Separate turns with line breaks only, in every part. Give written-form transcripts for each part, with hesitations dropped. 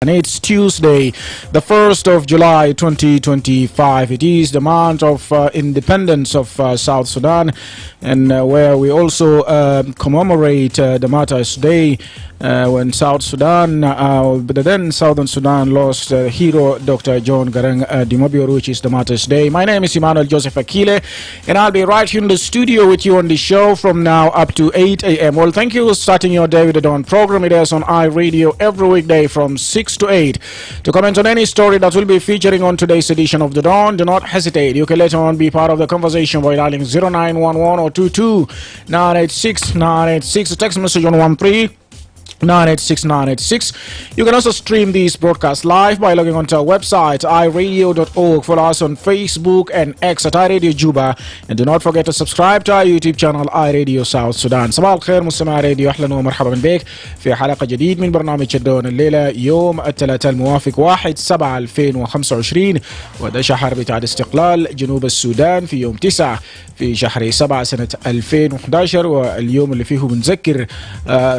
And it's Tuesday, the 1st of July 2025. It is the month of independence of South Sudan, and where we also commemorate the Martyrs' Day when South Sudan, the then Southern Sudan, lost hero Dr. John Garang Dimabio, which is the Martyrs' Day. My name is Emmanuel Joseph Akile, and I'll be right here in the studio with you on the show from now up to 8 a.m. Well, thank you for starting your day with the Dawn program. It is on iRadio every weekday from 6 to 8. To comment on any story that will be featuring on today's edition of The Dawn, do not hesitate. You can later on be part of the conversation by dialing 0911 or 22 986 986. A text message on 13 986 986. You can also stream these broadcasts live by logging onto our website iRadio.org. Follow us on Facebook and X at iRadio Juba, and do not forget to subscribe to our YouTube channel iRadio South Sudan. صباح الخير مستمع راديو، اهلا ومرحبا بك في حلقه جديد من برنامج الدون الليله يوم الثلاثاء الموافق 1/7/2025، وده شهر بتاع استقلال جنوب السودان في يوم 9 في شهر 7 سنه 2011، واليوم اللي فيه بنذكر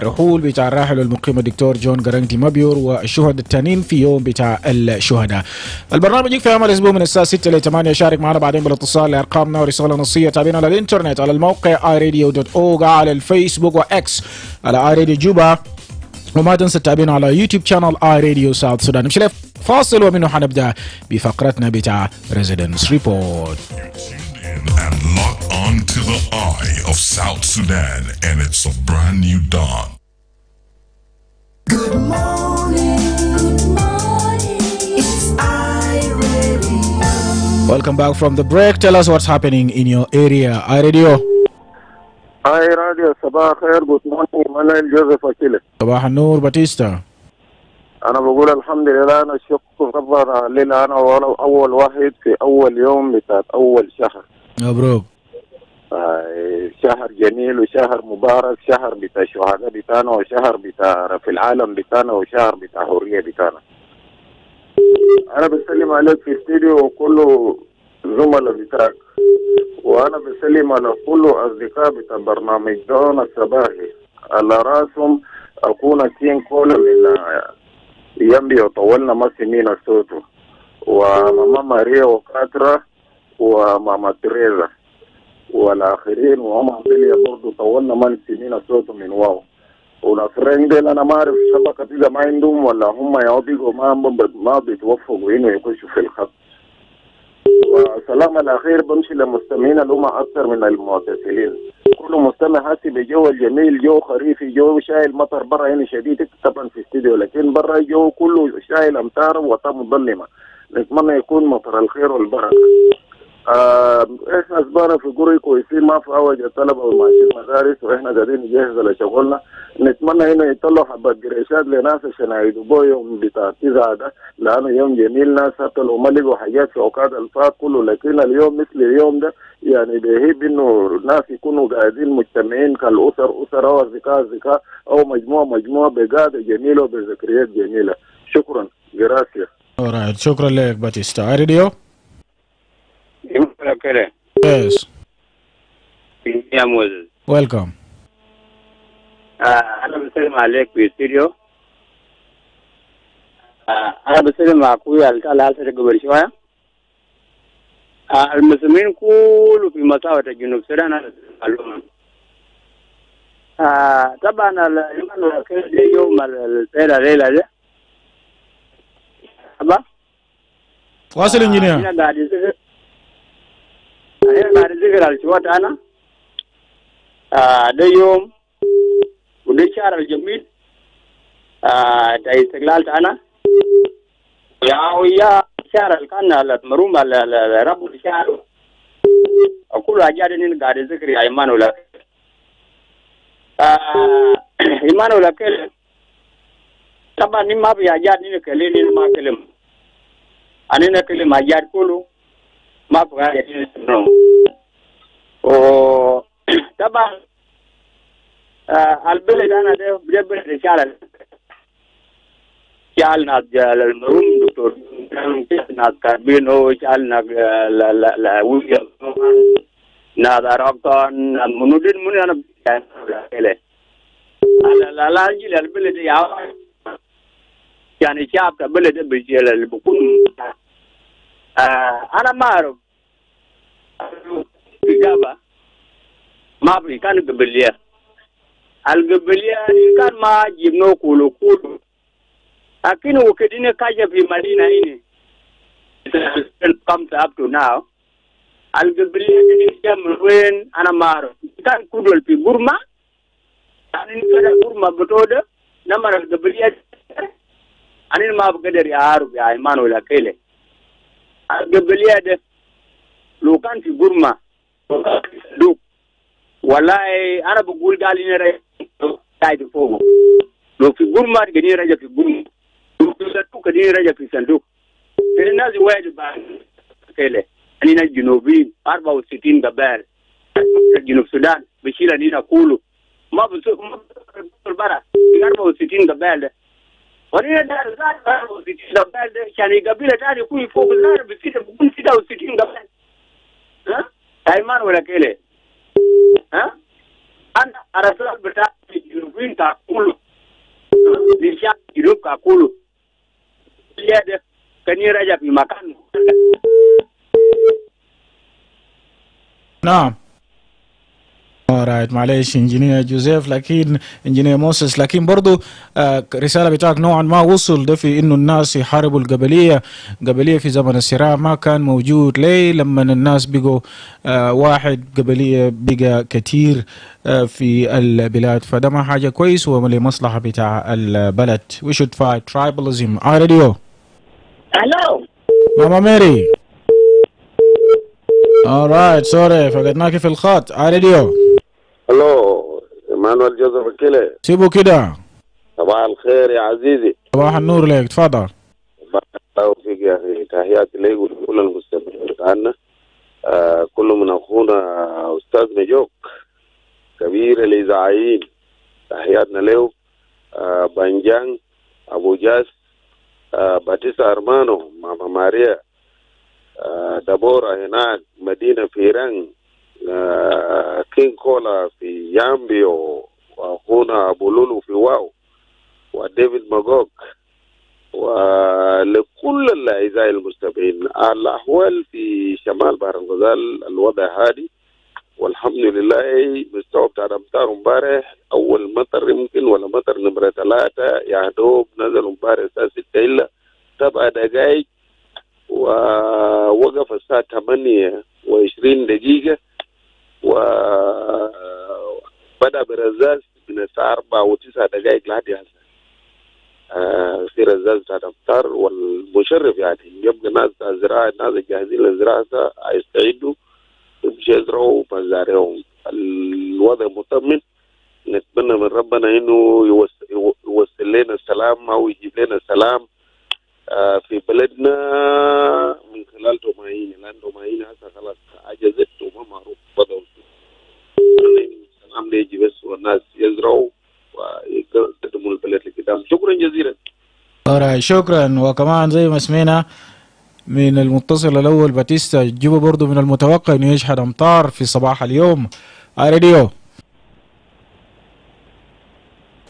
رحول بتاع الراحل المقيم الدكتور جون جارانج ديمابيور والشهداء التانيين في يوم بتاع الشهداء. البرنامج يجيك في عمل اسبوع من الساعه 6 ل 8. شارك معنا بعدين بالاتصال لارقامنا ورساله نصيه. تابعنا على الانترنت على الموقع iRadio.org، على الفيسبوك واكس على iRadio جوبا، وما تنسى تتابعنا على يوتيوب شانل iRadio South Sudan. نمشي فاصل ومنه حنبدا بفقرتنا بتاع ريزيدنس ريبورت.
And lock on to the eye of South Sudan, and it's a brand new dawn.
Good morning, it's iRadio.
Welcome back from the break. Tell us what's happening in your area. iRadio.
iRadio, صباح خير. Good morning, Emmanuel Joseph Akile.
صباح النور باتيستا.
أنا بقول الحمد لله، أنا شكر ربنا لله، أنا أول واحد في أول يوم بتاع أول شهر.
مبروك.
شهر جميل وشهر مبارك، شهر بتاع الشهداء بتاعنا، وشهر بتاع في العالم بتاعنا، وشهر بتاع حرية بتاعنا. أنا بسلم عليك في الاستديو وكل زملاء بتاعك، وأنا بسلم على كل أصدقاء بتاع برنامج دون الصباحي، على راسهم أكون كين كولا من يمبي وطولنا ما سمينا صوته، وماما ماريا وكاترا وماما تريزا والآخرين، وهم عملية برضو طولنا ما سمينا صوته من واو. ونصرين ديل أنا ما أعرف شبكة إذا ما عندهم ولا هم يعطيقوا ما بيتوفقوا إنه يخشوا في الخط. وسلام الأخير بمشي للمستمعين اللي هم أكثر من المعتزلين. كل مستمع حاسس بجو الجميل، جو خريفي، جو شايل مطر برا هنا شديد طبعا في استديو، لكن برا جو كله شايل أمطار وطا مظلمة. نتمنى يكون مطر الخير والبركة. احنا اسبانا في قري كويسين، ما في اوج الطلبه وماشيين مدارس، واحنا قاعدين نجهز لشغلنا. نتمنى هنا يطلعوا حبات قريشات لناس عشان يعيدوا يوم بتاع 9 ده، لانه يوم جميل. ناس حتى لو ما لقوا حاجات في اوقات الفات كله، لكن اليوم مثل اليوم ده يعني بيهيب انه الناس يكونوا قاعدين مجتمعين كالاسر، اسره او اصدقاء او مجموعه بقعده جميله وبذكريات جميله. شكرا. جراسيا.
شكرا لك باتيستا. iRadio.
Akile.
Yes.
Emmanuel.
Welcome.
أنا بسلم عليك في الاستوديو. أنا بسلم مع أخوي على هالسنة قبل شوية. المسلمين كله في مساواة جنوب السودان معلومة. طبعا الإيمان يوم الليلة ده. أبا.
واصل إنجنير.
أنا قاعد أذكر الشوات أنا ده يوم وده شهر الجميل ده استقلال أنا ويا شهر كان المروم على رب الشهر وكل حاجات إني قاعد أذكر يا إيمانويل. إيمانويل كله طبعا ما في حاجات إني كليني ما كلم أنا كلم حاجات كله ما في حاجات إني طبعا البلد أنا ده بلد رسالة شال ناس المروم دكتور ناس كاربينو شال ناس لا ويا ناس أراكان منودين من أنا كله على البلد يا يعني شعب بلد بيجيل اللي بكون أنا ما أعرف إجابة ما في كان قبلية القبلية كان ما جبناه كله لكن وكدينا كاجا في مدينة هنا come up to now القبلية كان من وين أنا ما أعرف كان كودول في بورما يعني كذا بورما بتوده نمر القبلية أنا ما بقدر يعرف يا إيمانويل أكيله القبلية ده لو كان في بورما دوك والله أنا بقول قال إني راجع فوق لو في بورما قدير راجع في بورما لو في صندوق قدير راجع في صندوق الناس واجد بعد أكيله أننا الجنوبيين 64 قبائل جنوب السودان بشيل أننا كله ما بسوق ما برا 64 قبائل ده ونحن دار 64 قبائل ده كان قبيلة تاني كوي فوق النار بكون 66 قبائل ها أيمان ولا كيله ها أنا أرسل بتاع الجنوبيين كله لشاب جنوب كله ليه كان يرجع في مكان
نعم. alright معلش انجينير جوزيف لكن انجينير موسيس لكن برضو رسالة بتاعك نوعا ما وصل ده في انه الناس يحاربوا القبلية في زمن الصراع ما كان موجود ليه لما الناس بقوا واحد قبلية بقى كتير في البلاد فده ما حاجة كويس ولمصلحة بتاع البلد. we should fight tribalism. راديو
الو
ماما ميري. alright sorry فقدناك في الخط. راديو
الو ايمانويل جوزيف اكيله.
سيبوا كده.
صباح الخير يا عزيزي.
صباح النور لك تفضل.
بارك الله فيك يا اخي تحياتي لك ولكل المستمعين بتاعنا كل من اخونا استاذ نجوك كبير الاذاعيين تحياتنا له بنجان ابو جاس باتيسا ارمانو ماما ماريا دابورا هناك مدينة فيران كين كولا في يامبيو واخونا ابو لولو في واو وديفيد ماغوك ولكل الاعزاء المستمعين. الاحوال في شمال بحر الغزال الوضع هادي والحمد لله. مستوى بتاع الامطار امبارح اول مطر يمكن ولا مطر نمرة 3 يا دوب نزل امبارح الساعة 6 الا 7 دقائق ووقف الساعة 28 دقيقة وبدأ برزاز من الساعة 4 و9 دقائق لحد هسه في رزاز بتاع الأمطار. والمشرف يعني يبقى ناس الزراعة الناس الجاهزين للزراعة هيستعدوا يمشي يزرعوا مزارعهم. الوضع مطمئن. نتمنى من ربنا إنه يوصل لنا السلام أو يجيب لنا السلام في بلدنا من خلال تومايين لأن تومايين هسه خلاص عجزت وما معروف بدأوا السلام ده يجي بس والناس يزرعوا ويقدموا البلد لقدام. شكرا جزيلا.
شكرا. وكمان زي ما سمعنا من المتصل الأول باتيستا جيبوا برضو من المتوقع إنه يشهد أمطار في صباح اليوم. راديو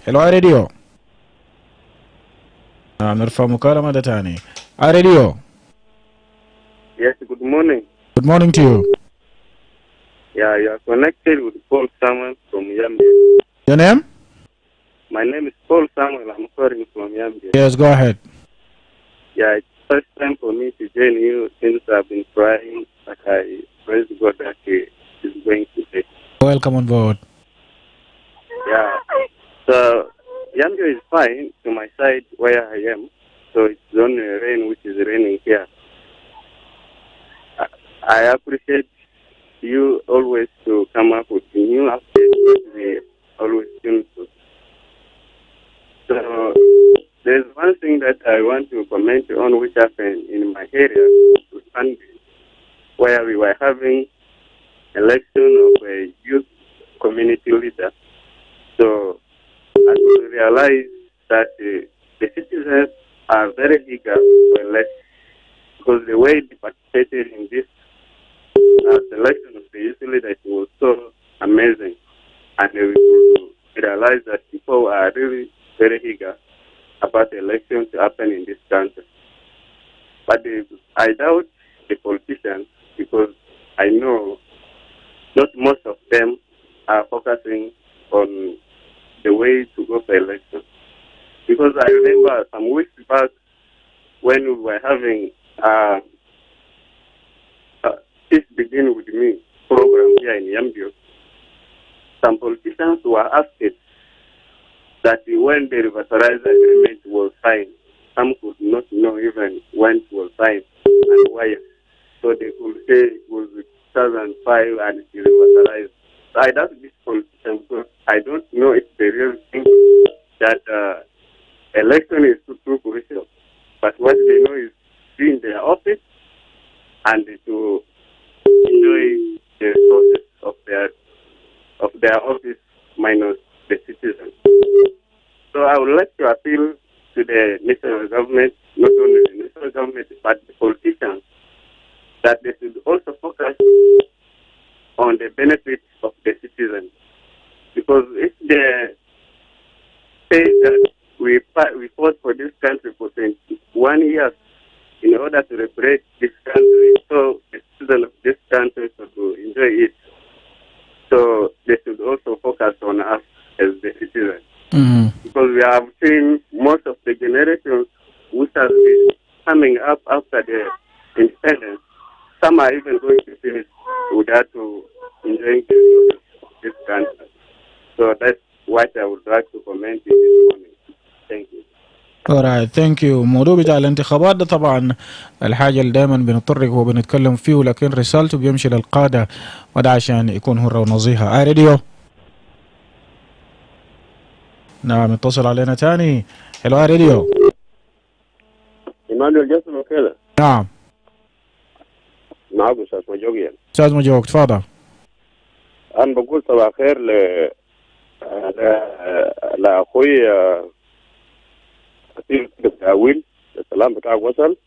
هلو راديو نرفع مكالمة ده تاني. راديو.
Yes, good morning.
Good morning to you.
Yeah, you are connected with Paul Samuel from Yambia.
Your name?
My name is Paul Samuel. I'm calling from Yambia.
Yes, go ahead.
Yeah, it's the first time for me to join you since I've been trying, but I praise God that He is going to take.
Welcome on board.
Yeah, so Yambia is fine to my side where I am, so it's only rain which is raining here. I appreciate you always to come up with new updates. We always tune to. So there's one thing that I want to comment on which happened in my area Sunday, where we were having election of a youth community leader. So I could realize that the citizens are very eager to elect because the way they participated in this selection of the youth leader was so amazing, and we could realize that people are really very eager about elections to happen in this country. But I doubt the politicians because I know not most of them are focusing on the way to go for elections. Because I remember some weeks back when we were having Peace Begin With Me program here in Yambio, some politicians were asked that when the revitalized agreement was signed, some could not know even when it was signed and why. So they could say it was 2005 and it revitalized. So I doubt this politician because I don't know if the real thing that election is too crucial. But what they know is be in their office and to enjoy the resources of their office minus the citizens. So I would like to appeal to the national government, not only the national government, but the politicians, that they should also focus on the benefits of the citizens. Because if they say that we fought for this country for 21 years in order to liberate this country, so the citizens of this country should enjoy it. So they should also focus on us as the citizens.
Mm-hmm.
Because we have seen most of the generations which have been coming up after the independence, some are even going to finish without enjoying this country. So that's what I would like to comment in this morning. Thank you.
alright, thank you. موضوع بتاع الانتخابات ده طبعا الحاجة اللي دائما بنطرق وبنتكلم فيه، لكن رسالته بيمشي للقادة وده عشان يكون هو ونظيها. راديو. نعم، اتصل علينا تاني. هلو راديو.
Emmanuel جاسم أكيلة.
نعم.
معك أستاذ مجوقي.
أستاذ مجوق تفضل.
أنا بقول صباح الخير لأخوي أويل، السلام بتاعك وصل.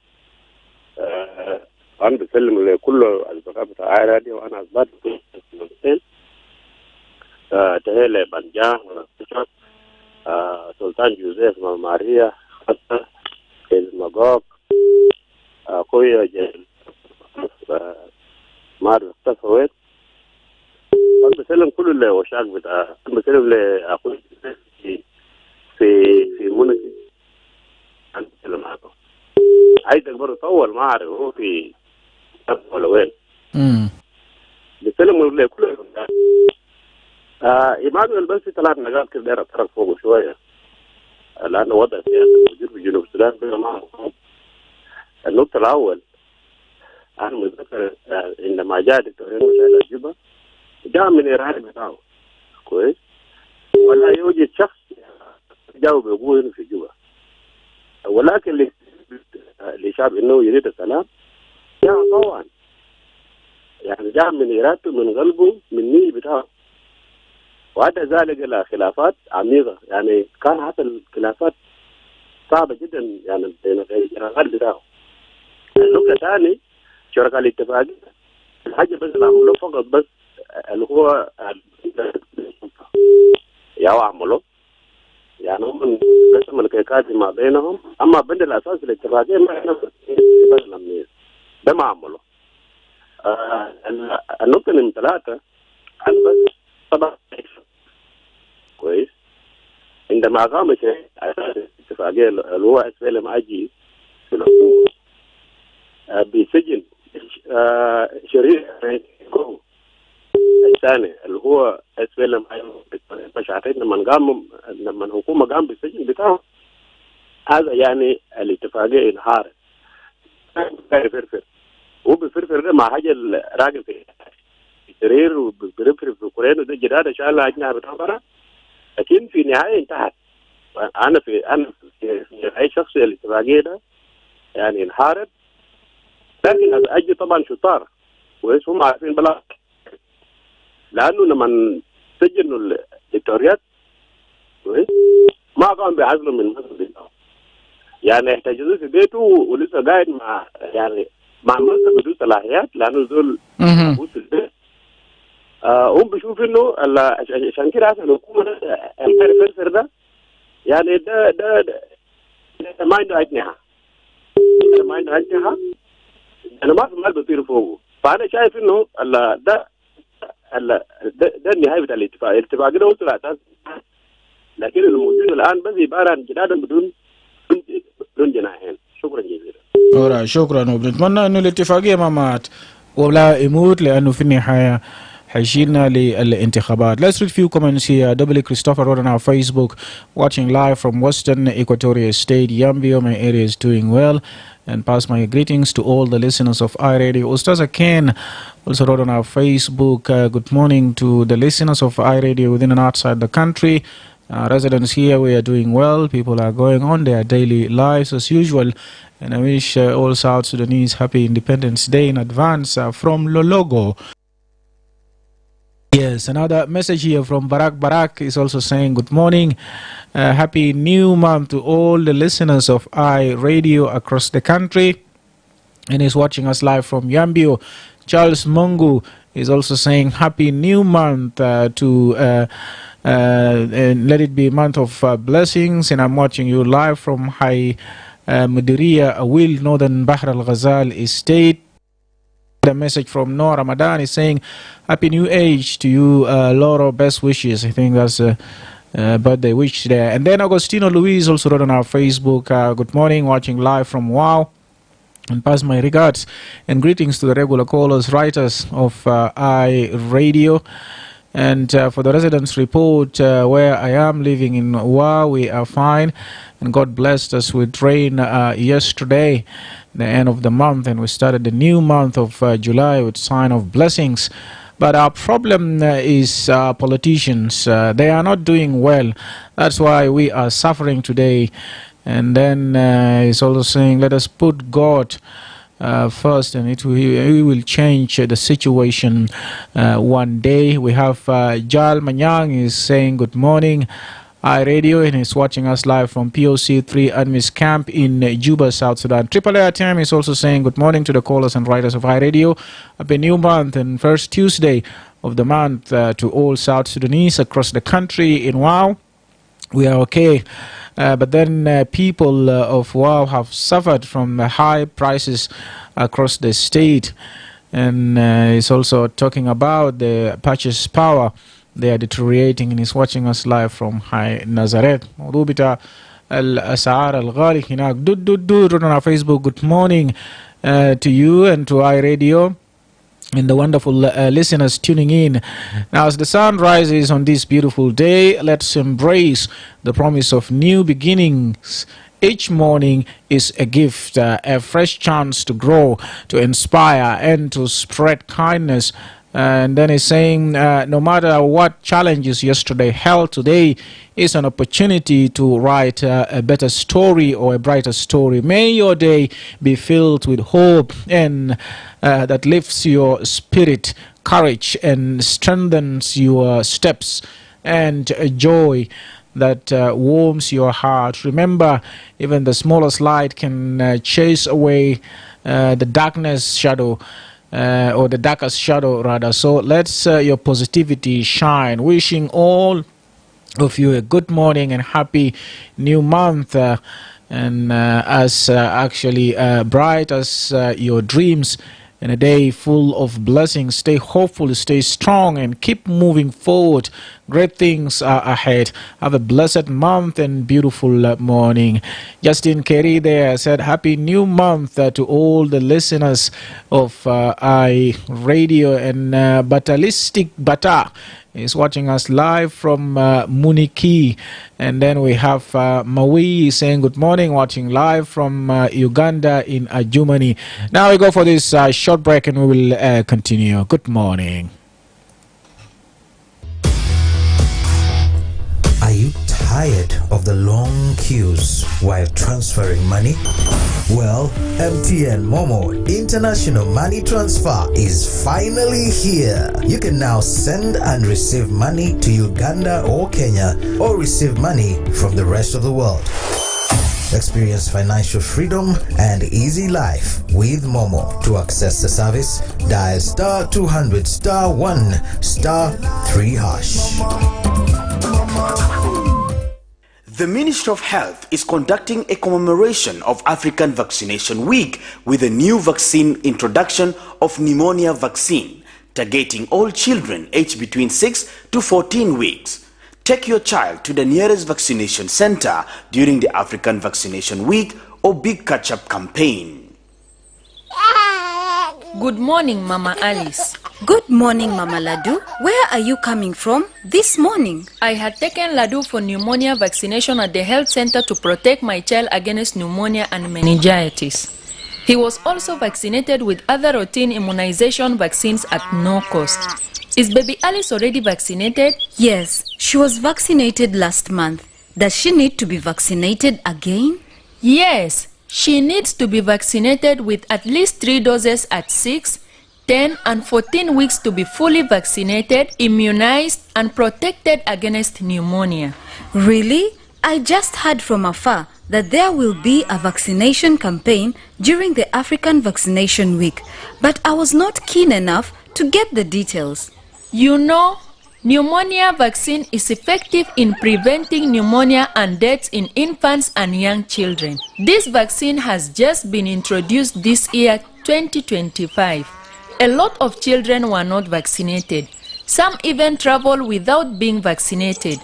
أنا بسلم لكل الأصدقاء بتاع عائلتي وأنا أثبت تهيل بنجان سلطان جوزيف ماريا حتى المقاق أخوي مار اختفوت. أنا بسلم كل الوشاق بتاع، أنا بسلم لأخوي في منى. أنا بسلم معكم. عايزك برضه طول ما أعرف هو في ولا وين. بسلم لكل إيمانويل بس في 3 نقاط كده داير أتطرق فوق شوية، لأنه وضع سياسي موجود في جنوب السودان بقى معهم. النقطة الأول، أنا متذكر عندما جاء دكتور مشاهد الجبهة جاء من إيران بتاعه كويس، ولا يوجد شخص جاء بيقول في جوبا، ولكن لشعب إنه يريد السلام جاء طوعا، يعني جاء من إرادته من قلبه من نية بتاعه، وأدى ذلك إلى خلافات عميقة. يعني كان حتى الخلافات صعبة جدا يعني بين الجنرال بتاعه. النقطة الثانية شركاء الاتفاقية، الحاجة بس اللي عملوه فقط بس اللي هو ياو عملوه، يعني هم قسم الكيكات ما بينهم، أما بند الأساس الاتفاقية ما إحنا بس الأمنية ده ما عملوه. النقطة من 3 عن بس طبعا كويس. عندما قام شيء اتفاقية اللي هو SPLM أجي في الحكومة بسجن شريك الثاني اللي هو SPLM مشاعرين لما الحكومة قام بالسجن بتاعه، هذا يعني الاتفاقية انهارت. بيفرفر هو بيفرفر ده مع حاجة الراجل في السرير وبيفرفر في كورين وده جداد شالها أجنها بتاعه، لكن في النهاية انتهت. أنا في أي شخص الاتفاقية ده يعني انهارت، لكن أجي طبعا شطار كويس هم عارفين بلا، لأنه لما سجنوا الدكتوريات كويس ما قام بعزله من المنصب بتاعه، يعني احتجزوه في بيته ولسه قاعد مع يعني مع منصب بدون صلاحيات، لأنه زول موجود في البيت. هم بيشوف إنه عشان كده الحكومة ده الفرفر ده يعني ده
mind أجنها mind أجنها أنا ما في مال بطير فوقه فأنا شايف إنه ده النهاية بتاع الاتفاق كده وصلت لكن الموجود الآن بس عبارة عن جدال بدون جناحين. شكرا جزيلا.
شكرا وبنتمنى انه الاتفاقيه ما مات ولا يموت لانه في النهايه حيشيلنا للانتخابات. Let's read few comments here. W. Christopher wrote on our Facebook, watching live from Western Equatoria State, Yambio. My area is doing well. And pass my greetings to all the listeners of iRadio. Ustaz Ken also wrote on our Facebook, good morning to the listeners of iRadio within and outside the country. Residents here, we are doing well. People are going on their daily lives as usual. And I wish all South Sudanese happy Independence Day in advance from Lologo. Yes, another message here from Barak is also saying good morning. Happy new month to all the listeners of iRadio across the country. And he's watching us live from Yambio. Charles Mungu is also saying happy new month and let it be a month of blessings. And I'm watching you live from High Mudiria Awil, Northern Bahr al Ghazal Estate. The message from Noor Ramadan is saying happy new age to you, Laura, best wishes. I think that's a birthday wish there. And then Agostino Luis also wrote on our Facebook, good morning, watching live from Wow, and pass my regards and greetings to the regular callers, writers of iRadio. And for the residents report, where I am living in Wow, we are fine, and God blessed us with rain yesterday, the end of the month, and we started the new month of July with sign of blessings. But our problem is politicians. They are not doing well. That's why we are suffering today. And then he's also saying, let us put God first, and he will change the situation one day. We have Jal Manyang is saying good morning, iRadio, and he's watching us live from POC 3 Admis Camp in Juba, South Sudan. Triple A Time is also saying good morning to the callers and writers of iRadio. Happy new month and first Tuesday of the month to all South Sudanese across the country. In Wow, we are okay. But then people of Wow have suffered from high prices across the state. And he's also talking about the purchase power. They are deteriorating, and he's watching us live from High Nazareth. موضوع بتاع الأسعار الغالي هناك. Dud on our Facebook. Good morning to you and to iRadio and the wonderful listeners tuning in. Now, as the sun rises on this beautiful day, let's embrace the promise of new beginnings. Each morning is a gift, a fresh chance to grow, to inspire, and to spread kindness. And then he's saying, no matter what challenges yesterday held, today is an opportunity to write a better story or a brighter story. May your day be filled with hope and that lifts your spirit, courage, and strengthens your steps, and joy that warms your heart. Remember, even the smallest light can chase away the darkness shadow. Or the darkest shadow rather. So let's your positivity shine. Wishing all of you a good morning and happy new month, and as actually bright as your dreams, and a day full of blessings. Stay hopeful, stay strong, and keep moving forward. Great things are ahead. Have a blessed month and beautiful morning. Justin Kerry there said, happy new month to all the listeners of iRadio. And Batalistic Bata is watching us live from Muniki. And then we have Maui saying good morning, watching live from Uganda in Germany. Now we go for this short break and we will continue. Good morning.
Are you tired of the long queues while transferring money? Well, MTN Momo International Money Transfer is finally here. You can now send and receive money to Uganda or Kenya, or receive money from the rest of the world. Experience financial freedom and easy life with Momo. To access the service, dial star 200 star 1 star 3 hash.
The Ministry of Health is conducting a commemoration of African Vaccination Week with a new vaccine introduction of pneumonia vaccine, targeting all children aged between 6 to 14 weeks. Take your child to the nearest vaccination center during the African Vaccination Week or Big Catch-up campaign.
Good morning, Mama Alice.
Good morning, Mama Ladu. Where are you coming from this morning?
I had taken Ladu for pneumonia vaccination at the health center to protect my child against pneumonia and meningitis. He was also vaccinated with other routine immunization vaccines at no cost. Is baby Alice already vaccinated?
Yes, she was vaccinated last month. Does she need to be vaccinated again?
Yes, she needs to be vaccinated with at least 3 doses at 6, 10 and 14 weeks to be fully vaccinated, immunized and protected against pneumonia.
Really? I just heard from afar that there will be a vaccination campaign during the African Vaccination Week, but I was not keen enough to get the details.
You know, pneumonia vaccine is effective in preventing pneumonia and deaths in infants and young children. This vaccine has just been introduced this year, 2025. A lot of children were not vaccinated. Some even travel without being vaccinated.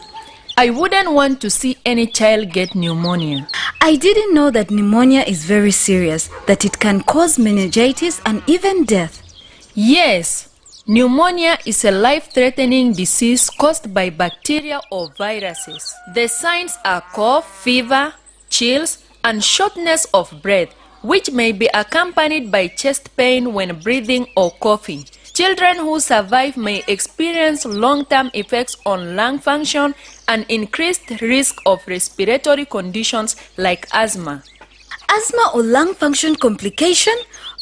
I wouldn't want to see any child get pneumonia.
I didn't know that pneumonia is very serious, that it can cause meningitis and even death.
Yes. Pneumonia is a life-threatening disease caused by bacteria or viruses. The signs are cough, fever, chills, and shortness of breath, which may be accompanied by chest pain when breathing or coughing. Children who survive may experience long-term effects on lung function and increased risk of respiratory conditions like asthma.
Asthma or lung function complication?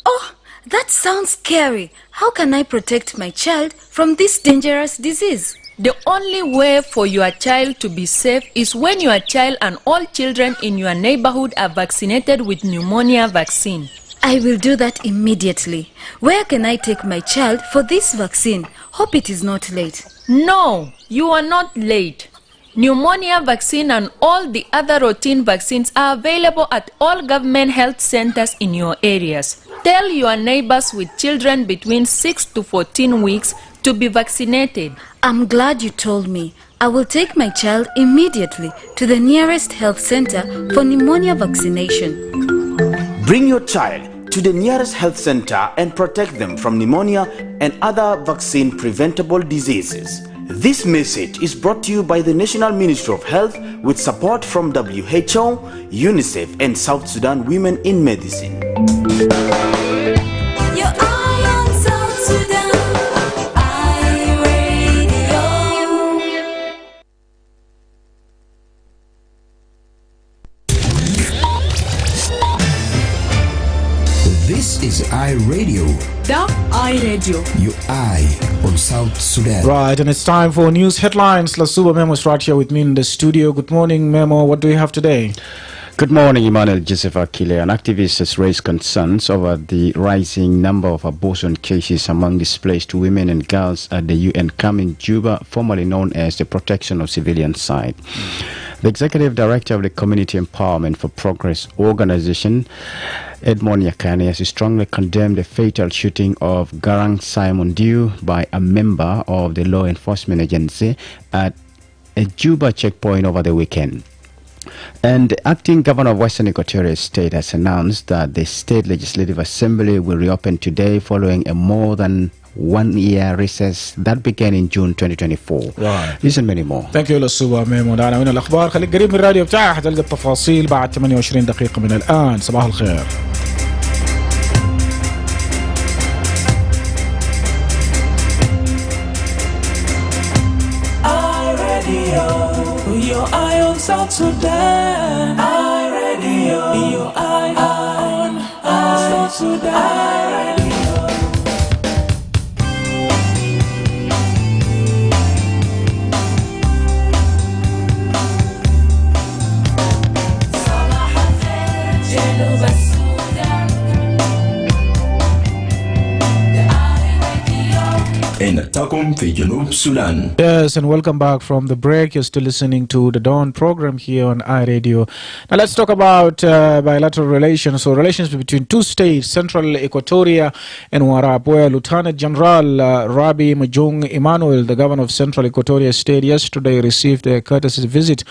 Oh, that sounds scary. How can I protect my child from this dangerous disease?
The only way for your child to be safe is when your child and all children in your neighborhood are vaccinated with pneumonia vaccine.
I will do that immediately. Where can I take my child for this vaccine? Hope it is not late.
No, you are not late. Pneumonia vaccine and all the other routine vaccines are available at all government health centers in your areas. Tell your neighbors with children between 6 to 14 weeks to be vaccinated.
I'm glad you told me. I will take my child immediately to the nearest health center for pneumonia vaccination.
Bring your child to the nearest health center and protect them from pneumonia and other vaccine-preventable diseases. This message is brought to you by the National Ministry of Health with support from WHO, UNICEF, and South Sudan Women in Medicine.
Your eye on South Sudan, iRadio.
This is iRadio.
The iRadio.
Your eye on South Sudan.
Right, and it's time for news headlines. Lasuba Memo is right here with me in the studio. Good morning, Memo. What do you have today?
Good morning, Emmanuel. Joseph Akile. An activist has raised concerns over the rising number of abortion cases among displaced women and girls at the UN camp in Juba, formerly known as the Protection of Civilians site. The executive director of the Community Empowerment for Progress organization, Emmanuel, has strongly condemned the fatal shooting of Garang Simon Dew by a member of the law enforcement agency at a Juba checkpoint over the weekend. And the acting governor of Western Equatoria State has announced that the State Legislative Assembly will reopen today following a more than 1 year recess that began in June 2024.
Right.
This and many more.
Thank you للسوا ميمو. ده عناوين الأخبار. خليك قريب من الراديو بتاعي حتلقى التفاصيل بعد 28 دقيقة من الآن. صباح الخير.
Your eye on South Sudan, iRadio. Your eye on South Sudan, iRadio. صباح الخير جنوب السودان. The iRadio.
In مدينتكم في جنوب السودان.
Yes, and welcome back from the break. You're still listening to the Dawn program here on iRadio. Now let's talk about bilateral relations, or relations between two states, Central Equatoria and Warab, where Lieutenant General Rabi Majung Emmanuel, the governor of Central Equatoria State, yesterday received a courtesy visit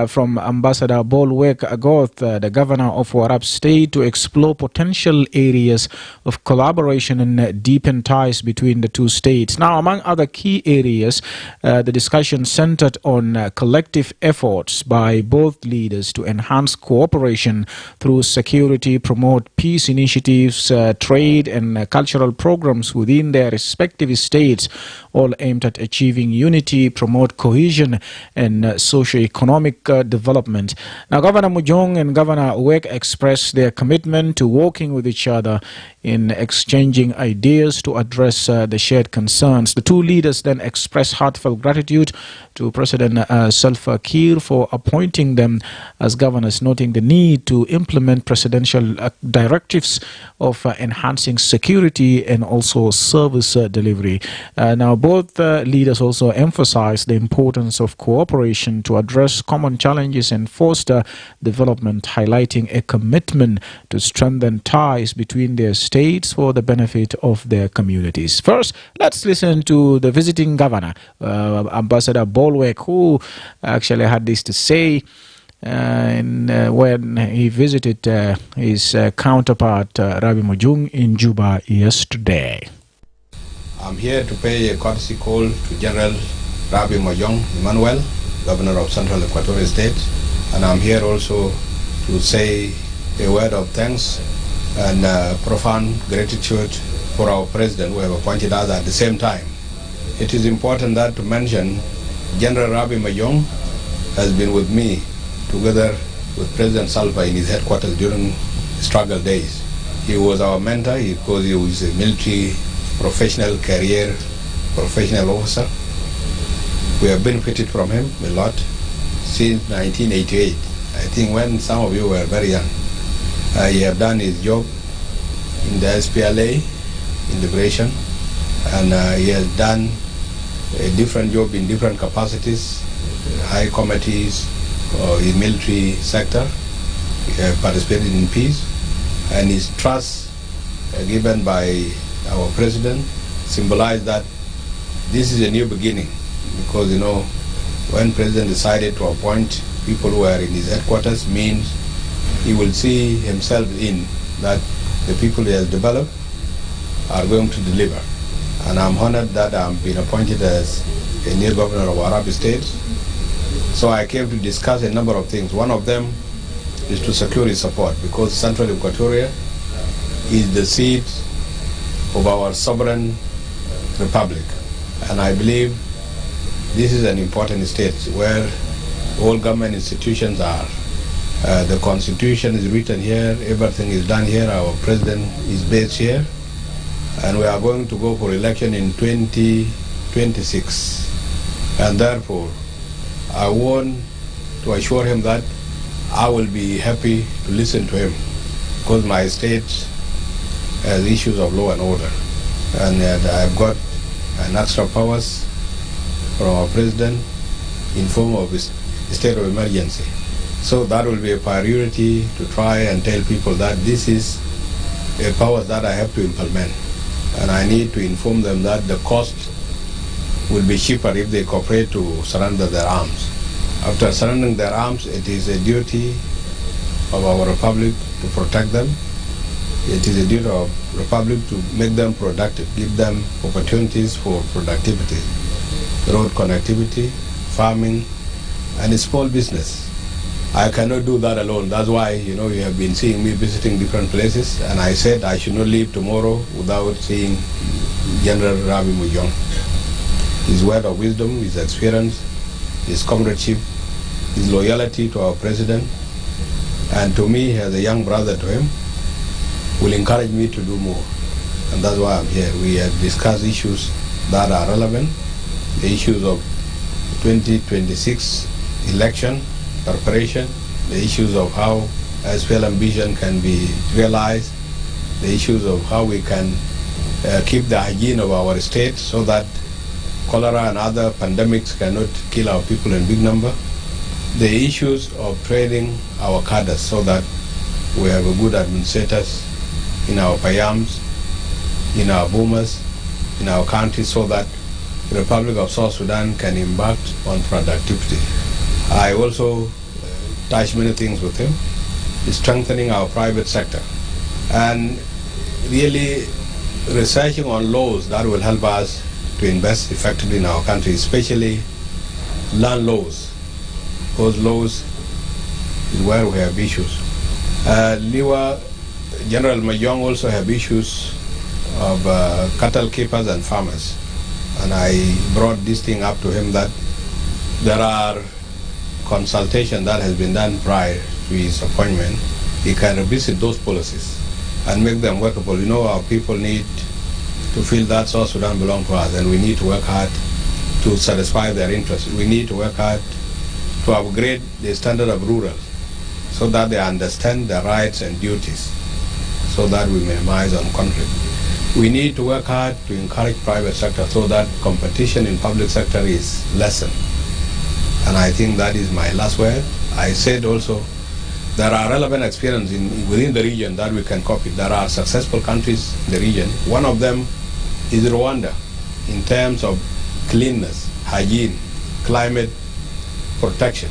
from Ambassador Bolwek Agoth, the governor of Warab State, to explore potential areas of collaboration and deepen ties between the two states. Now, among other key areas, the discussion centered on collective efforts by both leaders to enhance cooperation through security, promote peace initiatives, trade and cultural programs within their respective states, all aimed at achieving unity, promote cohesion and socio-economic development. Now, Governor Mujong and Governor Uwek expressed their commitment to working with each other in exchanging ideas to address the shared concerns. The two leaders then expressed heartfelt gratitude to President Salva Kiir for appointing them as governors, noting the need to implement presidential directives of enhancing security and also service delivery. Now, both leaders also emphasized the importance of cooperation to address common challenges and foster development, highlighting a commitment to strengthen ties between their states for the benefit of their communities. First, let's listen to the visiting governor, Ambassador Bolwek, who actually had this to say when he visited his counterpart, Rabi Majung, in Juba yesterday.
I'm here to pay a courtesy call to General Rabi Majung Emmanuel, Governor of Central Equatorial State, and I'm here also to say a word of thanks and profound gratitude for our President who have appointed us at the same time. It is important that to mention General Rabi Majung has been with me together with President Salva in his headquarters during struggle days. He was our mentor because he was a military professional career professional officer. We have benefited from him a lot since 1988. I think when some of you were very young. He have done his job in the SPLA, in liberation, and he has done a different job in different capacities, high committees, in military sector. He have participated in peace, and his trust given by our president symbolized that this is a new beginning, because you know when president decided to appoint people who are in his headquarters means he will see himself in that the people he has developed are going to deliver. And I'm honored that I'm being appointed as a new governor of Arab states. So I came to discuss a number of things. One of them is to secure his support, because Central Equatoria is the seat of our sovereign republic. And I believe this is an important state where all government institutions are. The constitution is written here, everything is done here, our president is based here, and we are going to go for election in 2026. And therefore, I want to assure him that I will be happy to listen to him, because my state has issues of law and order, and I've got an extra powers from our president in form of a state of emergency. So that will be a priority to try and tell people that this is a power that I have to implement. And I need to inform them that the cost will be cheaper if they cooperate to surrender their arms. After surrendering their arms, it is a duty of our republic to protect them. It is a duty of the republic to make them productive, give them opportunities for productivity, road connectivity, farming, and small business. I cannot do that alone. That's why, you have been seeing me visiting different places, and I said I should not leave tomorrow without seeing General Rabi Majung. His word of wisdom, his experience, his comradeship, his loyalty to our president, and to me as a young brother to him, will encourage me to do more. And that's why I'm here. We have discussed issues that are relevant, the issues of 2026 election preparation, the issues of how SPLM vision can be realized, the issues of how we can keep the hygiene of our state so that cholera and other pandemics cannot kill our people in big number. The issues of training our cadres so that we have a good administrators in our payams, in our boomers, in our countries, so that the Republic of South Sudan can embark on productivity. I also touched many things with him, strengthening our private sector and really researching on laws that will help us to invest effectively in our country, especially land laws. Those laws is where we have issues. Liwa General Mayong also have issues of cattle keepers and farmers. And I brought this thing up to him that there are consultation that has been done prior to his appointment. He can revisit those policies and make them workable. You know, our people need to feel that South Sudan belongs to us, and we need to work hard to satisfy their interests. We need to work hard to upgrade the standard of rural so that they understand their rights and duties, so that we minimize on conflict. We need to work hard to encourage private sector so that competition in public sector is lessened. And I think that is my last word. I said also there are relevant experiences within the region that we can copy. There are successful countries in the region. One of them is Rwanda in terms of cleanness, hygiene, climate protection.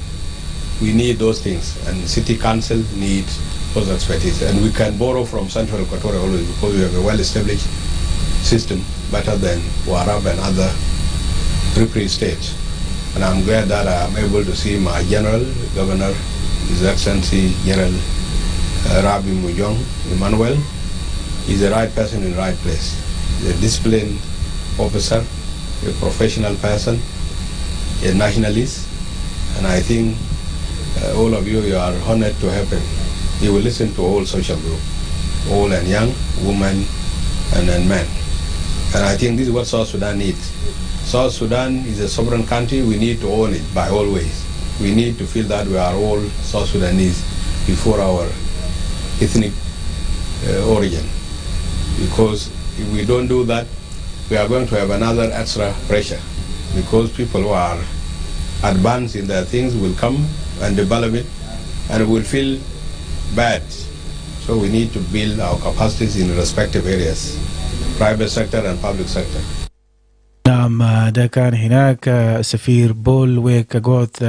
We need those things, and city council needs those expertise. And we can borrow from Central Equatoria always because we have a well-established system, better than Warab and other free states. And I'm glad that I'm able to see my General, Governor, His Excellency General Rabi Mujong Emmanuel. He's the right person in the right place. He's a disciplined officer, a professional person, a nationalist, and I think all of you are honored to have him. He will listen to all social groups, old and young, women and men. And I think this is what South Sudan needs. South Sudan is a sovereign country. We need to own it by all ways. We need to feel that we are all South Sudanese before our ethnic origin. Because if we don't do that, we are going to have another extra pressure. Because people who are advanced in their things will come and develop it, and will feel bad. So we need to build our capacities in respective areas, private sector and public sector.
نعم ده كان هناك سفير بول ويكاغوث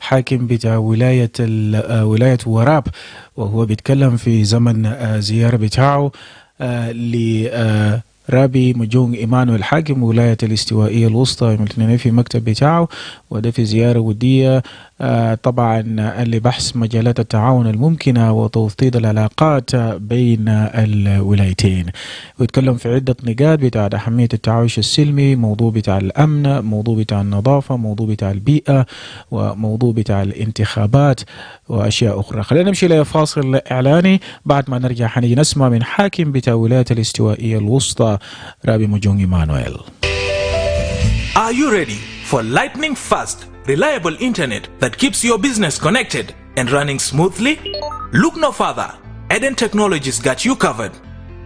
حاكم بتاع ولاية وراب، وهو بيتكلم في زمن زيارة بتاعه رابي مجونج إيمانويل حاكم ولاية الاستوائية الوسطى يوم في مكتب بتاعه، وده في زيارة ودية طبعا لبحث مجالات التعاون الممكنة وتوطيد العلاقات بين الولايتين. ويتكلم في عدة نقاط بتاع أهمية التعايش السلمي، موضوع بتاع الأمن، موضوع بتاع النظافة، موضوع بتاع البيئة، وموضوع بتاع الانتخابات وأشياء أخرى. خلينا نمشي لفاصل إعلاني، بعد ما نرجع حنيجي نسمع من حاكم بتاع ولاية الاستوائية الوسطى رابي مجونج إيمانويل.
Are you ready for lightning fast, reliable internet that keeps your business connected and running smoothly? Look no further. Eden Technologies got you covered.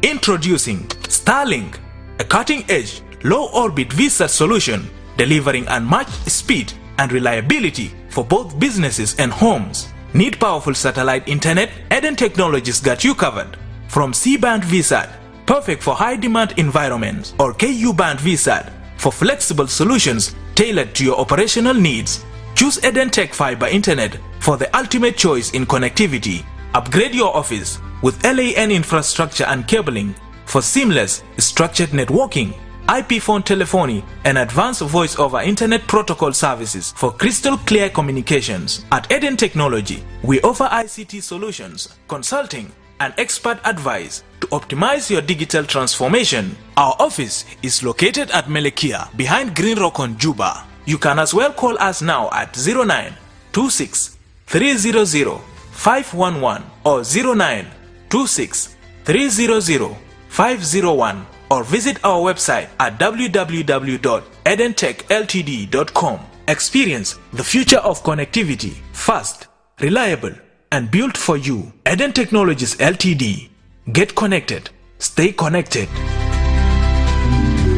Introducing Starlink, a cutting-edge, low-orbit VSAT solution delivering unmatched speed and reliability for both businesses and homes. Need powerful satellite internet? Eden Technologies got you covered. From C-band VSAT, perfect for high-demand environments, or KU-band VSAT, for flexible solutions tailored to your operational needs. Choose Eden Tech Fiber Internet for the ultimate choice in connectivity. Upgrade your office with LAN infrastructure and cabling for seamless structured networking, IP phone telephony, and advanced voice over internet protocol services for crystal clear communications. At Eden Technology, we offer ICT solutions, consulting, and expert advice to optimize your digital transformation. Our office is located at Melekia behind Green Rock on Juba. You can as well call us now at 0926 300 511 or 0926 300 501 or visit our website at www.edentechltd.com. Experience the future of connectivity, fast, reliable, and built for you. Eden Technologies Ltd. Get connected. Stay connected.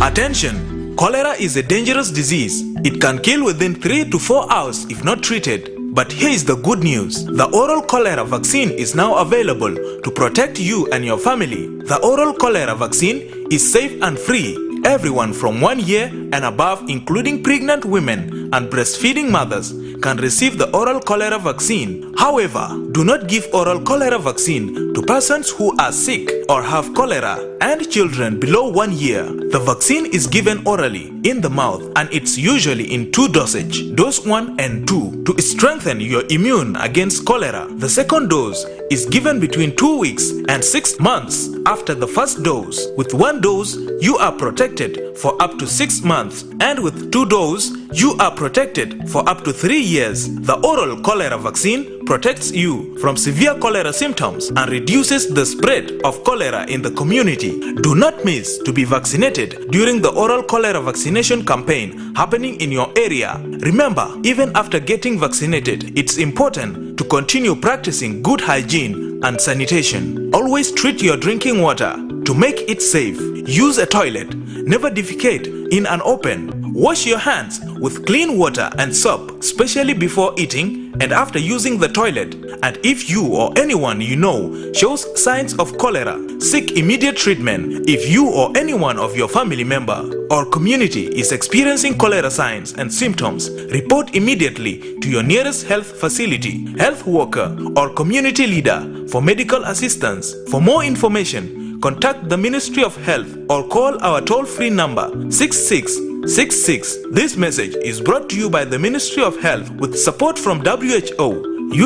Attention! Cholera is a dangerous disease. It can kill within 3 to 4 hours if not treated. But here is the good news. The oral cholera vaccine is now available to protect you and your family. The oral cholera vaccine is safe and free. Everyone from 1 year and above, including pregnant women and breastfeeding mothers, can receive the oral cholera vaccine. However, do not give oral cholera vaccine to persons who are sick or have cholera and children below 1 year. The vaccine is given orally in the mouth and it's usually in 2 dosage, dose 1 and 2, to strengthen your immune against cholera. The second dose is given between 2 weeks and 6 months after the first dose. With 1 dose, you are protected for up to 6 months, and with 2 doses, you are protected for up to 3 years. The oral cholera vaccine protects you from severe cholera symptoms and reduces the spread of cholera in the community. Do not miss to be vaccinated during the oral cholera vaccination campaign happening in your area. Remember, even after getting vaccinated, it's important to continue practicing good hygiene and sanitation. Always treat your drinking water to make it safe. Use a toilet. Never defecate in an open. Wash your hands with clean water and soap, especially before eating and after using the toilet. And if you or anyone you know shows signs of cholera, seek immediate treatment. If you or anyone of your family member or community is experiencing cholera signs and symptoms, report immediately to your nearest health facility, health worker, or community leader for medical assistance. For more information, contact the Ministry of Health or call our toll-free number 6666. This message is brought to you by the Ministry of Health with support from WHO,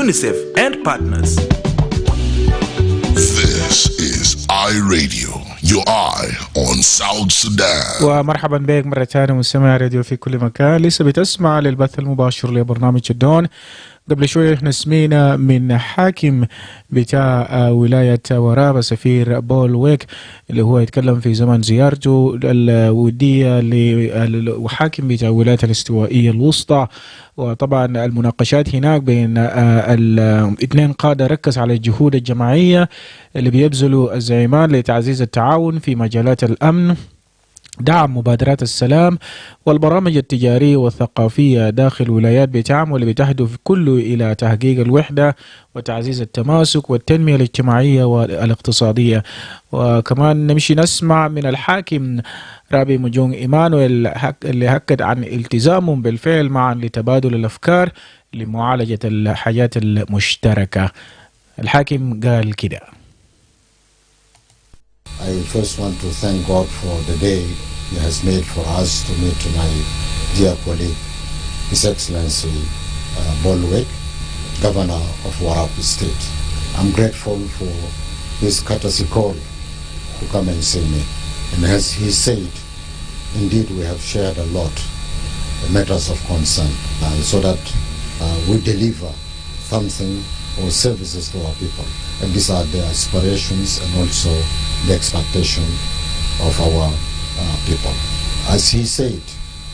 UNICEF, and partners.
This is iRadio, your eye on South Sudan.
ومرحبا بك مرة ثانية مستمع راديو في كل مكان. لسه بتسمع للبث المباشر لبرنامج الدون. قبل شوية احنا سمينا من حاكم بتاع ولاية ورابة سفير بول ويك اللي هو يتكلم في زمن زيارته الودية وحاكم بتاع ولاية الاستوائية الوسطى. وطبعا المناقشات هناك بين الاثنين قادة ركز على الجهود الجماعية اللي بيبذلوا الزعيمان لتعزيز التعاون في مجالات الأمن، دعم مبادرات السلام والبرامج التجارية والثقافية داخل ولايات بتاعهم واللي بتهدف كله إلى تحقيق الوحدة وتعزيز التماسك والتنمية الاجتماعية والاقتصادية. وكمان نمشي نسمع من الحاكم رابي مجون إيمانويل اللي أكد عن التزامهم بالفعل معا لتبادل الأفكار لمعالجة الحاجات المشتركة. الحاكم قال كده:
I first want to thank God for the day He has made for us to meet my dear colleague, His Excellency Bolwek, Governor of Warab State. I'm grateful for his courtesy call to come and see me. And as he said, indeed we have shared a lot matters of concern so that we deliver something or services to our people. And these are the aspirations and also the expectation of our people. As he said,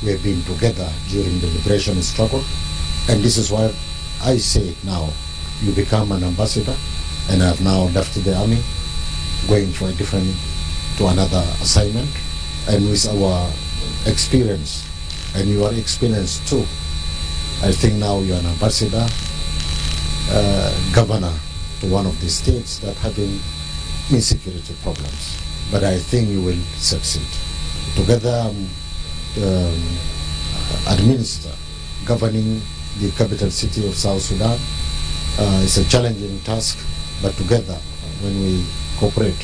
we have been together during the liberation struggle, and this is why I say now, you become an ambassador, and I have now left the army, going for to another assignment, and with our experience, and your experience too, I think now you are an ambassador, governor to one of the states that having insecurity problems. But I think you will succeed. Together, administer, governing the capital city of South Sudan. It's a challenging task, but together, when we cooperate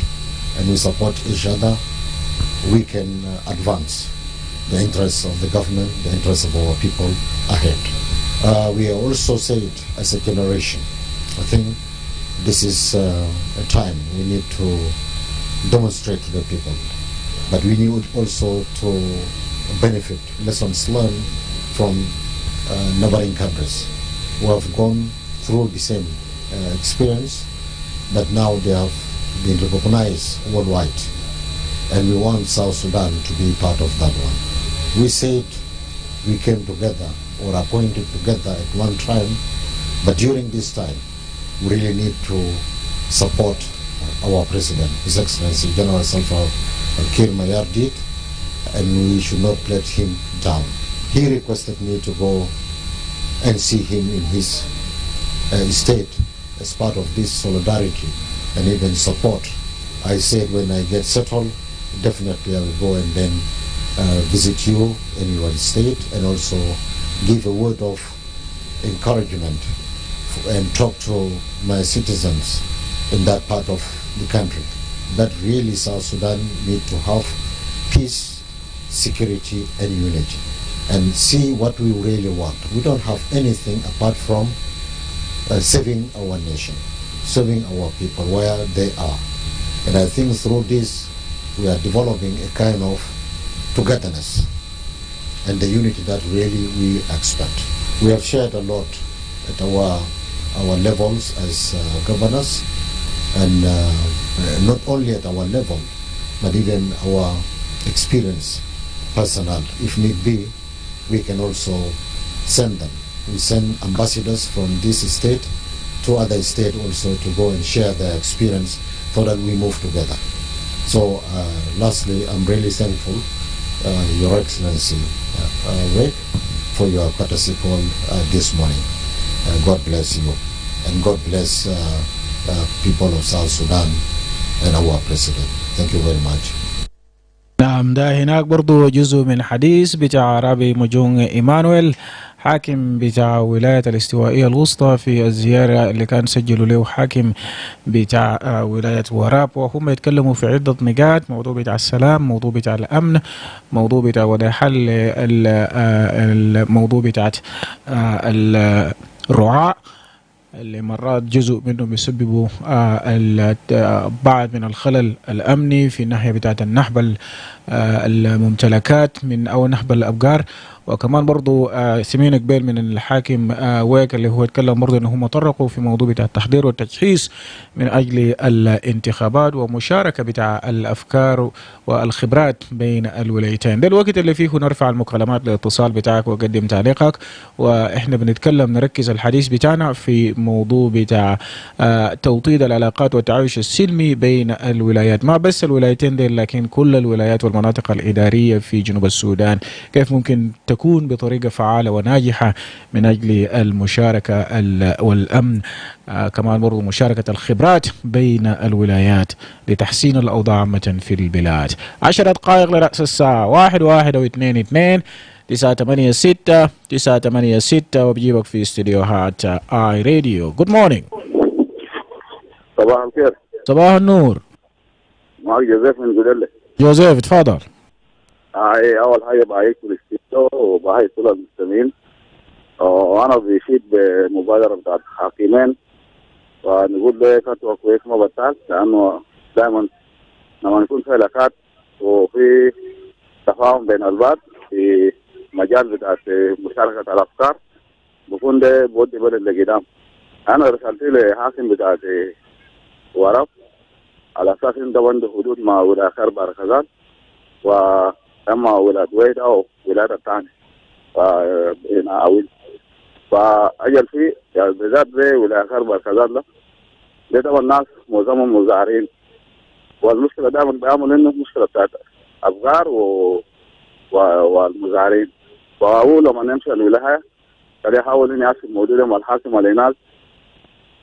and we support each other, we can advance the interests of the government, the interests of our people ahead. We also said as a generation, I think this is a time we need to demonstrate to the people, but we need also to benefit lessons learned from neighboring countries who have gone through the same experience, but now they have been recognized worldwide, and we want South Sudan to be part of that one. We said we came together or appointed together at one time, but during this time we really need to support our President, His Excellency General Salva Kiir Mayardit, and we should not let him down. He requested me to go and see him in his state as part of this solidarity and even support. I said when I get settled, definitely I will go and then visit you in your state and also give a word of encouragement and talk to my citizens in that part of the country. That really South Sudan need to have peace, security and unity and see what we really want. We don't have anything apart from saving our nation, serving our people where they are. And I think through this we are developing a kind of togetherness and the unity that really we expect. We have shared a lot at our levels as governors, and not only at our level, but even our experience, personal. If need be, we can also send them. We send ambassadors from this state to other states also to go and share their experience so that we move together. So lastly, I'm really thankful, Your Excellency, Wade, for your courtesy call this morning. God bless you, and God bless people of South Sudan and our President. Thank you very much.
نعم، ده هناك برضو جزء من حديث بتاع رابي مجون إيمانويل، حاكم بتاع ولاية الاستوائية الوسطى، في الزيارة اللي كان سجلوا له حاكم بتاع ولاية وراب، وهم يتكلموا في عدة نقاط: موضوع بتاع السلام، موضوع بتاع الأمن، موضوع بتاع وضع حل الموضوع بتاع الرعاة اللي مرات جزء منهم يسببوا بعض من الخلل الأمني في الناحية بتاعة النهب الممتلكات من أو نهب الأبقار. وكمان برضو سمين قبيل من الحاكم ويك اللي هو يتكلم برضو انهم طرقوا في موضوع بتاع التحضير والتجهيز من اجل الانتخابات ومشاركه بتاع الافكار والخبرات بين الولايتين. ده الوقت اللي فيه نرفع المكالمات للاتصال بتاعك وقدم تعليقك، واحنا بنتكلم نركز الحديث بتاعنا في موضوع بتاع توطيد العلاقات والتعايش السلمي بين الولايات، ما بس الولايتين دي لكن كل الولايات والمناطق الاداريه في جنوب السودان، كيف ممكن تكون بطريقة فعالة وناجحة من أجل المشاركة والأمن، كمان برضو مشاركة الخبرات بين الولايات لتحسين الأوضاع عامة في البلاد. 10 دقائق لرأس الساعة، 1 أو 2 986 وبجيبك في استديوهات آي راديو. Good morning.
صباح الخير.
صباح النور.
معك جوزيف من جدلة.
جوزيف اتفضل.
أول حاجة بحييك في الاستديو وبحيي كل المستمعين، وأنا بشيد بمبادرة بتاعت حاكمين، ونقول له خطوة كويس ما بطال، لأنه دائما لما يكون في علاقات وفي تفاهم بين البلد في مجال بتاعت مشاركة الأفكار بكون ده بودي بلد لقدام. أنا رسالتي لحاكم بتاعت ورف على أساس إن ده عنده حدود مع ولاية خرب بركزات وأما ولاية ويدا أو ولاية الثانية فهنا أويل، فأجل فيه يعني بالذات زي ولاية خرب بركزات ده طبعا الناس معظمهم مزارعين، والمشكلة دائما بيعملوا إنه مشكلة بتاعت أبقار والمزارعين، فهو لما يمشي الولاية كان يحاول إنه يحسب موجودهم الحاكم والناس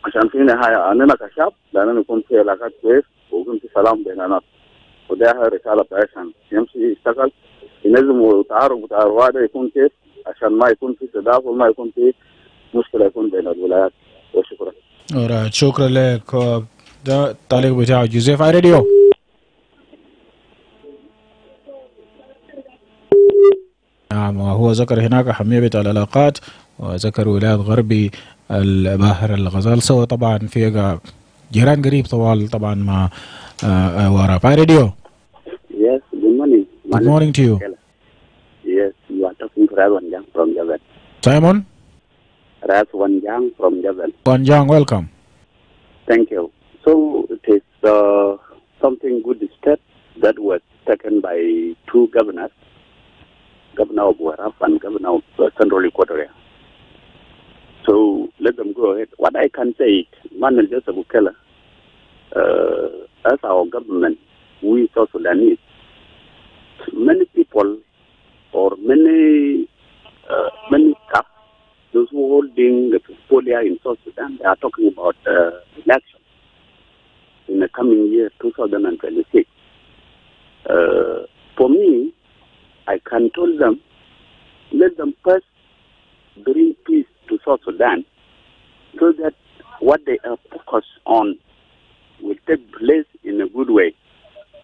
عشان في النهاية عندنا كشاب لأنه يكون في علاقات كويس ويكون في سلام بين الناس، وده رسالة بتاعي عشان يمشي يشتغل ينظم تعارف هذا يكون كيف عشان ما يكون في تداخل وما يكون في مشكلة يكون بين الولايات. وشكرا.
شكرا لك. ده التعليق بتاع جوزيف على راديو. نعم، وهو ذكر هناك أهمية بتاع العلاقات، وذكر ولاية غربي البحر الغزال سوا طبعا في جيران قريب طوال طبعا مع وراب. على راديو.
Yes, good morning.
Good morning to you.
Yes, you are talking to Raz Wanjang from Javan.
Simon?
Raz Wanjang from Javan.
Wanjang, welcome.
Thank you. So it is something good step that was taken by two governors, Governor of Warab and Governor of Central Equatoria. So let them go ahead. What I can say, Emmanuel Joseph Akile, as our government, we South Sudanese, many people people or many staff, those who are holding the portfolio in South Sudan, they are talking about election in the coming year, 2026. For me, I can tell them, let them first bring peace to South Sudan so that what they are focused on will take place in a good way.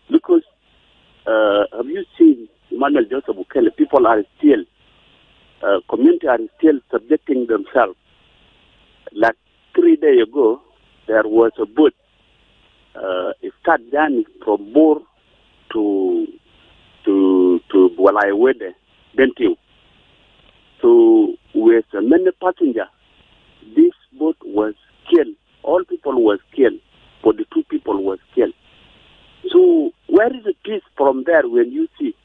Because have you seen Emmanuel Joseph Akile? People are still, community are still subjecting themselves. Like 3 days ago, there was a boat. It started down from Bor to Bualaiwede, Bentiu. So with many passengers, this boat was killed. All people was killed. 42 people was killed. So where is the peace from there when you see?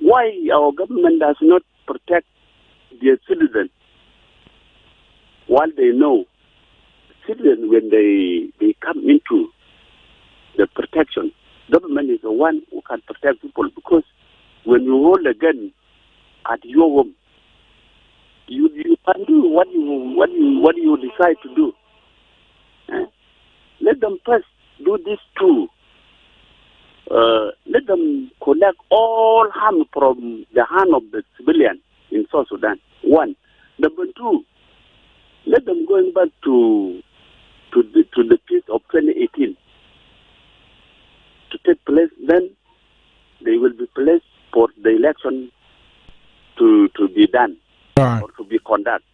Why our government does not protect their citizens while they know citizens when they come into the protection? Government is the one who can protect people, because when you hold a gun at your home, you can do what you decide to do. Let them first do this too. Let them collect all harm from the hand of the civilian in South Sudan. One. Number two, let them going back to the peace of 2018 to take place. Then they will be placed for the election to be done or to be conducted.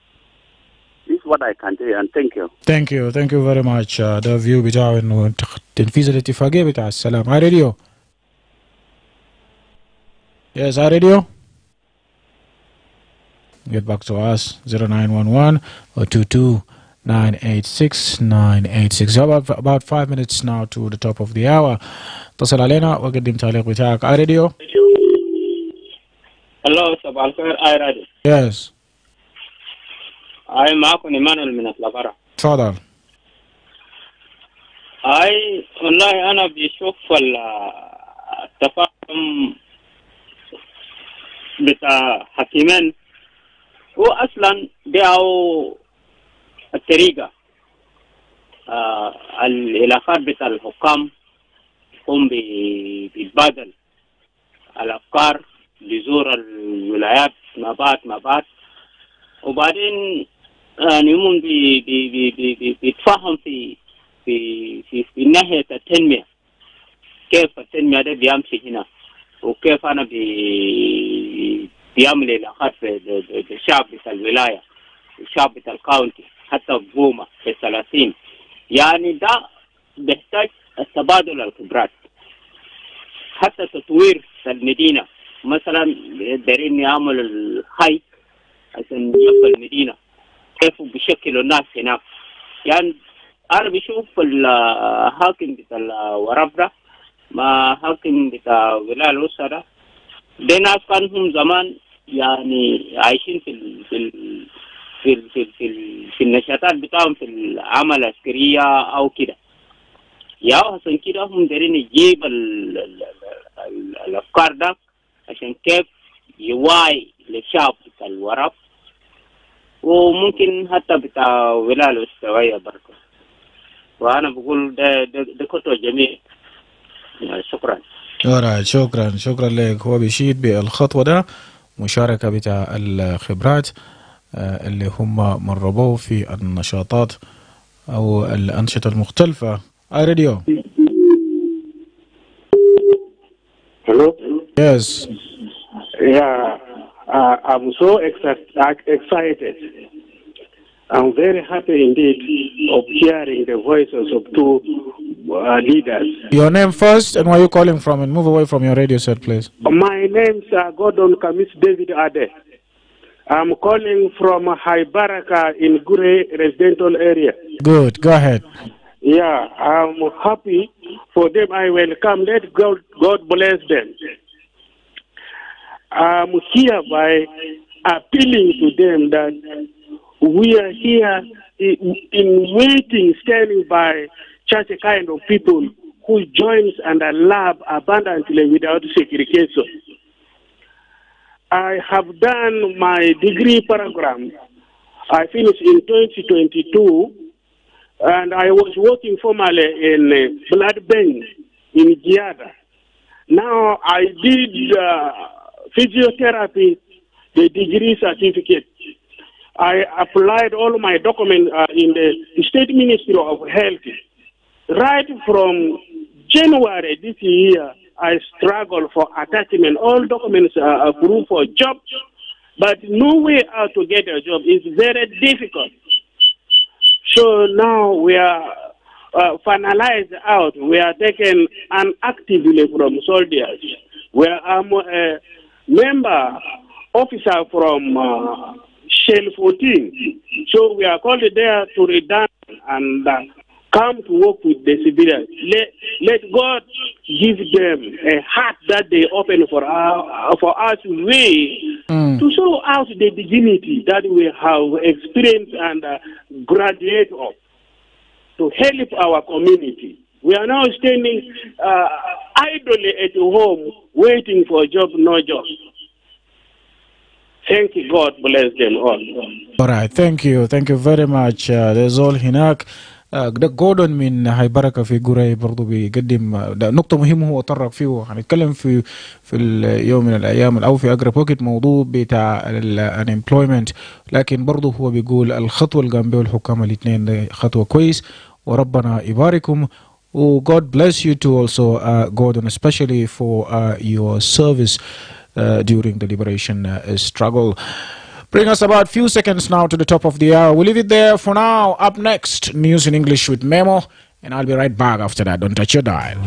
This is what I can say, and thank you.
Thank you very much. The view بتاعه إنه تنفيذ الاتفاقية بتاع السلام. Hi radio. Yes, hi radio. Get back to us 0911 or 22986 about 5 minutes now to the top of the hour. اتصل علينا وقدم تعليق بتاعك. Hi radio.
Hello, صباح الخير. I radio.
Yes.
معكم إيمانويل من الغبرة.
تفضل.
والله أنا بشوف التفاهم بتاع حكيمين هو أصلا بيعوا الطريقة العلاقات بتاع الحكام هم بيتبادل الأفكار لزور الولايات مع بعض وبعدين يعني هم بيتفاهم في ناحية التنمية، كيف التنمية ده بيمشي هنا وكيف أنا بيعمل علاقات في الشعب بتاع الولاية والشعب بتاع الكاونتي حتى بوما في 30. يعني ده بيحتاج التبادل الخبرات، حتى تطوير المدينة. مثلا دارين يعملوا الخي عشان يبقى المدينة كيف بيشكلوا الناس هناك. يعني أنا بشوف الحاكم بتاع الوراب ده مع حاكم بتاع ولاية الوسطى ده، دي ناس كانوا هم زمان يعني عايشين في النشاطات بتاعهم في العمل العسكرية أو كده. يا عشان كده هم دارين يجيب الأفكار ده عشان كيف يوعي للشعب بتاع الوراب وممكن حتى بتاع ولاية الوسطى برضه. وأنا بقول ده خطوة جميل. شكرا.
شكرا لك. هو بيشيد بالخطوة ده مشاركة بتاع الخبرات اللي هم مربوه في النشاطات أو الأنشطة المختلفة. راديو.
Hello.
Yes.
Yeah, I'm so excited. I'm very happy indeed of hearing the voices of two leaders.
Your name first and where are you calling from, and move away from your radio set, please.
My name's Gordon Kamis David Ade. I'm calling from High Baraka in Gure residential area.
Good, go ahead.
Yeah, I'm happy for them. I welcome. Let God bless them. I'm hereby appealing to them that we are here in waiting, standing by such a kind of people who joins and love abundantly without segregation. I have done my degree program. I finished in 2022, and I was working formally in Blood Bank in Giada. Now I did physiotherapy, the degree certificate. I applied all my documents in the State Ministry of Health. Right from January this year, I struggle for attachment. All documents are approved for job, but no way out to get a job. It's very difficult. So now we are finalized out. We are taken unactively from soldiers. We are a member officer from Shell 14. So we are called there to return and come to work with the civilians. Let God give them a heart that they open for us way to show out the dignity that we have experienced and graduate of, to help our community. We are now standing idly at home waiting for a job, no job. Thank you. God bless them all.
All right, thank you very much. There's all هناك ده جوردن من هاي بركة في قري برضو بيقدم ده نقطة مهمة هو طرق فيه. هنتكلم في اليوم من الأيام أو في أقرب وقت موضوع بتاع unemployment، لكن برضو هو بيقول الخطوة اللي قام بها الحكام الاثنين ده خطوة كويس وربنا يباركم. God bless you too also, Gordon, especially for your service during the liberation struggle. Bring us about a few seconds now to the top of the hour. We'll leave it there for now. Up next, news in English with Memo, and I'll be right back after that. Don't touch your dial.